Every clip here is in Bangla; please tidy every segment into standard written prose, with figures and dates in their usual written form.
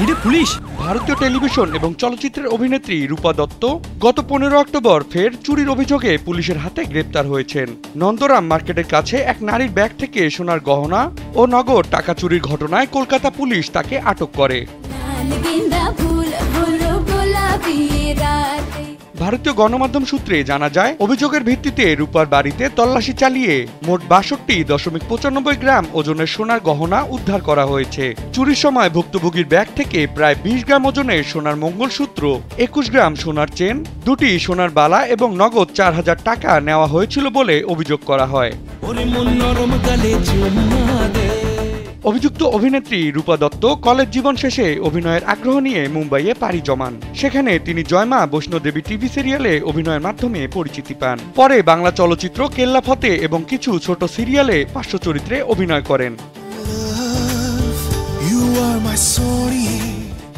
ভিড়ে পুলিশ। ভারতীয় টেলিভিশন এবং চলচ্চিত্রের অভিনেত্রী রূপা দত্ত গত 15 অক্টোবর ফের চুরির অভিযোগে পুলিশের হাতে গ্রেপ্তার হয়েছেন। নন্দরাম মার্কেটের কাছে এক নারীর ব্যাগ থেকে সোনার গহনা ও নগদ টাকা চুরির ঘটনায় কলকাতা পুলিশ তাকে আটক করে। ভারতীয় গণমাধ্যম সূত্রে জানা যায়, অভিযোগের ভিত্তিতে রূপার বাড়িতে তল্লাশি চালিয়ে মোট ৬২.৯৫ গ্রাম ওজনের সোনার গহনা উদ্ধার করা হয়েছে। চুরির সময় ভুক্তভোগীর ব্যাগ থেকে প্রায় ২০ গ্রাম ওজনের সোনার মঙ্গলসূত্র, ২১ গ্রাম সোনার চেন, ২টি সোনার বালা এবং নগদ ৪,০০০ টাকা নেওয়া হয়েছিল বলে অভিযোগ করা হয়। অভিযুক্ত অভিনেত্রী রূপা দত্ত কলেজ জীবন শেষে অভিনয়ের আগ্রহ নিয়ে মুম্বাইয়ে পাড়ি জমান। সেখানে তিনি জয়মা বৈষ্ণোদেবী টিভি সিরিয়ালে অভিনয়ের মাধ্যমে পরিচিতি পান। পরে বাংলা চলচ্চিত্র কেল্লা ফতে এবং কিছু ছোট সিরিয়ালে পার্শ্ব চরিত্রে অভিনয় করেন।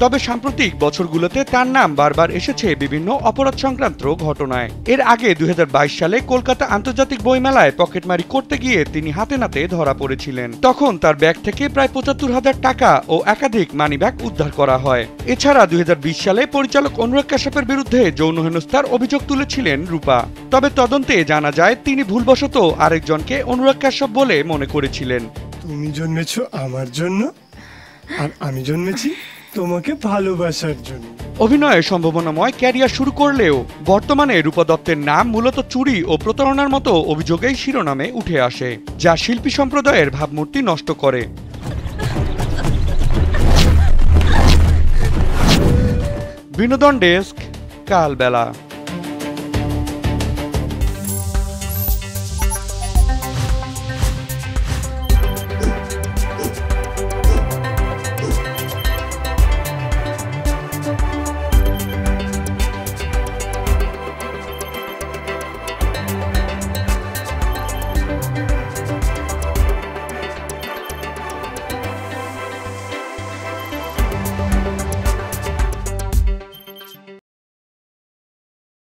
তবে সাম্প্রতিক বছরগুলোতে তার নাম বারবার এসেছে বিভিন্ন অপরাধ সংক্রান্ত ঘটনায়। এর আগে ২০২২ সালে কলকাতা আন্তর্জাতিক বইমেলায় পকেটমারি করতে গিয়ে তিনি হাতে নাতে ধরা পড়েছিলেন। তখন তার ব্যাগ থেকে প্রায় ৭৫,০০০ টাকা ও একাধিক মানিব্যাগ উদ্ধার করা হয়। এছাড়া ২০২০ সালে পরিচালক অনুরাগ কাশ্যপের বিরুদ্ধে যৌন হেনস্থার অভিযোগ তুলেছিলেন রূপা। তবে তদন্তে জানা যায়, তিনি ভুলবশত আরেকজনকে অনুরাগ কাশ্যপ বলে মনে করেছিলেন। তুমি জন্মেছো আমার জন্য, আর আমি জন্মেছি তোমাকে ভালোবাসার জন্য। অভিনয়ে সম্ভাবনাময় ক্যারিয়ার শুরু করলেও বর্তমানে রূপা দত্তের নাম মূলত চুরি ও প্রতারণার মতো অভিযোগেই শিরোনামে উঠে আসে, যা শিল্পী সম্প্রদায়ের ভাবমূর্তি নষ্ট করে। বিনোদন ডেস্ক, কালবেলা।